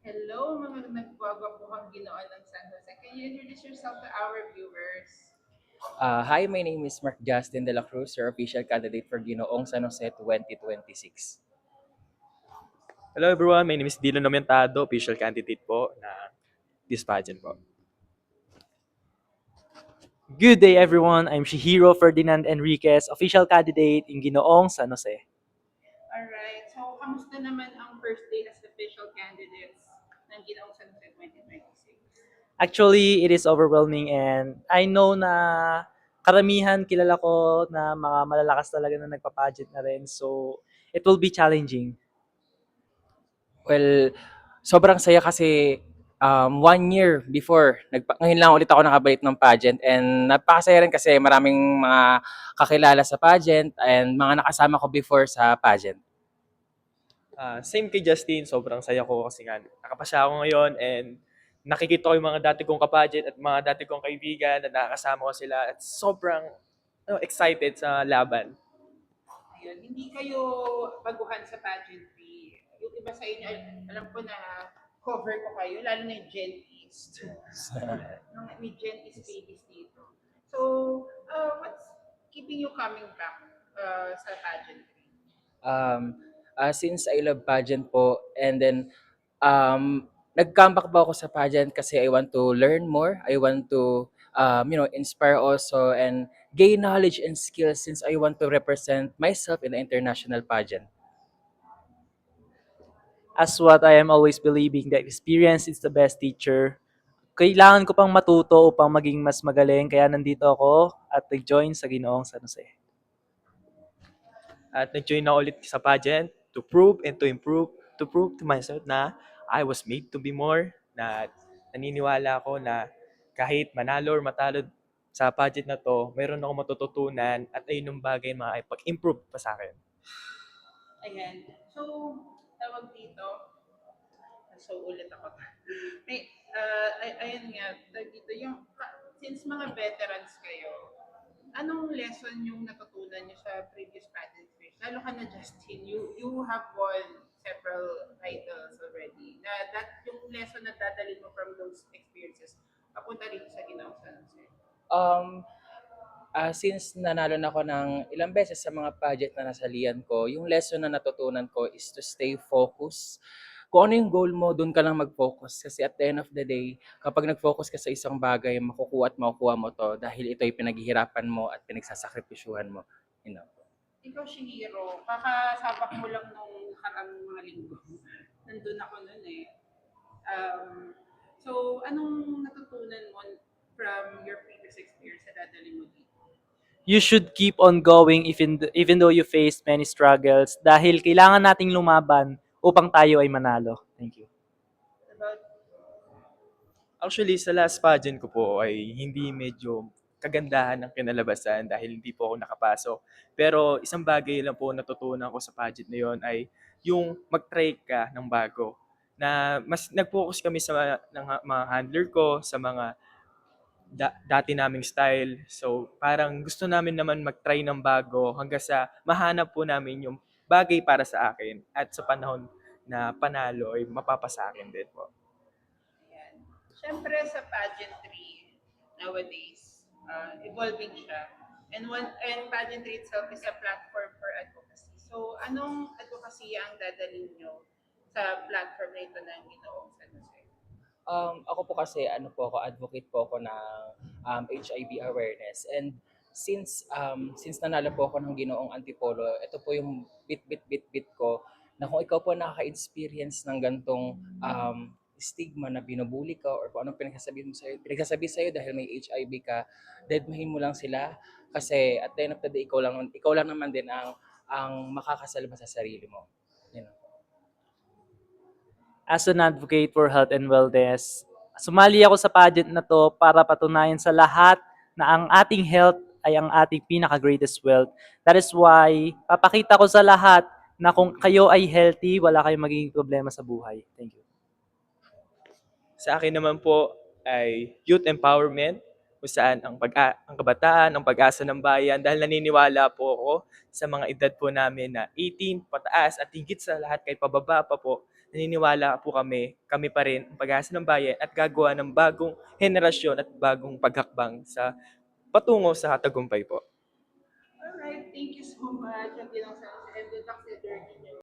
Hello, mga nagwagwapuhang Ginoo ng San Jose. Can you introduce yourself to our viewers? Hi, my name is Mark Justin de la Cruz, your official candidate for Ginoong San Jose 2026. Hello everyone, my name is Dylan Nomentado, official candidate po na this pageant po. Good day, everyone. I'm Shihiro Ferdinand Enriquez, official candidate in Ginoong San Jose. Alright, so kamusta naman ang first day as official candidates ng Ginoong San Jose 2026? Actually, it is overwhelming and I know na karamihan kilala ko na mga malalakas talaga na nagpa-pageant na rin. So, it will be challenging. Well, sobrang saya kasi 1 year before, ngayon lang ulit ako nakabalik ng pageant and napakasaya rin kasi maraming mga kakilala sa pageant and mga nakasama ko before sa pageant. Same kay Justin, sobrang saya ko kasi nga nakapasya ako ngayon and nakikita ko yung mga dati kong kapageant at mga dati kong kaibigan na nakakasama ko sila at sobrang excited sa laban. Ayun, hindi kayo baguhan sa pageantry. Yung iba sa inyo, alam ko na cover ko kayo, lalo na yung Gen East. May Gen East babies dito. So, what's keeping you coming back sa pageantry? Since I love pageant po and then nag-comeback ba ako sa pageant kasi I want to learn more. I want to inspire also and gain knowledge and skills since I want to represent myself in the international pageant. As what I am always believing, that experience is the best teacher. Kailangan ko pang matuto upang maging mas magaling. Kaya nandito ako at nag-join sa Ginoong San Jose. At nag-join na ulit sa pageant to prove and to improve, to prove to myself na I was made to be more, na naniniwala ako na kahit manalo or matalo sa pageant na to, mayroon akong matututunan at ayun yung bagay na makakapag-improve pa sa akin. Ayan. So, tawag dito, so ulit ako. Ayun nga, tawag dito, since mga veterans kayo, anong lesson yung natutunan nyo sa previous pageant experience? Lalo ka na Justin, you have won several titles already. Yung lesson na dadalhin mo from those experiences, papunta rito sa Ginoong San Jose. Um, since nanalo na ako ng ilang beses sa mga pageant na nasalihan ko, yung lesson na natutunan ko is to stay focused. Kung ano yung goal mo, doon ka lang mag-focus. Kasi at the end of the day, kapag nag-focus ka sa isang bagay, makukuha at makukuha mo to dahil ito ay pinaghihirapan mo at pinagsasakripisyuhan mo. You know? Ikaw, Shihiro, kakasabak mo lang nung nakarang mga linggo. Nandun ako nun eh. So, anong natutunan mo from your previous experience na dadalhin mo dito? You should keep on going even though you face many struggles dahil kailangan nating lumaban upang tayo ay manalo. Thank you. About Actually, sa last pageant ko po ay hindi medyo kagandahan ng kinalabasan dahil hindi po ako nakapasok. Pero isang bagay lang po natutunan ko sa pageant na yon ay yung mag-try ka ng bago. Na mas nag-focus kami sa mga handler ko, sa mga dati naming style. So parang gusto namin naman mag-try ng bago hanggang sa mahanap po namin yung bagay para sa akin at sa panahon na panalo ay mapapasa akin din po. Ayan. Siyempre sa pageantry nowadays, evolving siya. And pageantry itself is a platform for advocacy. So, anong advocacy ang dadalhin nyo sa platform na ito ng Ginoong San Jose? Ako po kasi advocate po ako ng HIV awareness and since nanalo po ako ng Ginoong Antipolo, ito po yung bit ko na kung ikaw po nakaka-experience ng gantong stigma na binubuli ka or kung anong pinagsasabi sa'yo dahil may HIV ka, dedmahin mo lang sila kasi at the end of the day, ikaw lang naman din ang makakasalba sa sarili mo. You know? As an advocate for health and wellness, sumali ako sa pageant na to para patunayan sa lahat na ang ating health ay ang ating pinaka-greatest wealth. That is why, papakita ko sa lahat na kung kayo ay healthy, wala kayong magiging problema sa buhay. Thank you. Sa akin naman po ay youth empowerment, kung saan ang kabataan, ang pag-asa ng bayan dahil naniniwala po ako sa mga edad po namin na 18 pataas at higit sa lahat kahit pababa pa po naniniwala po kami pa rin ang Pag-asa ng Bayan at gagawa ng bagong henerasyon at bagong paghakbang sa patungo sa tagumpay po. Alright, thank you so much. At yun ang sa and good luck sa journey niyo.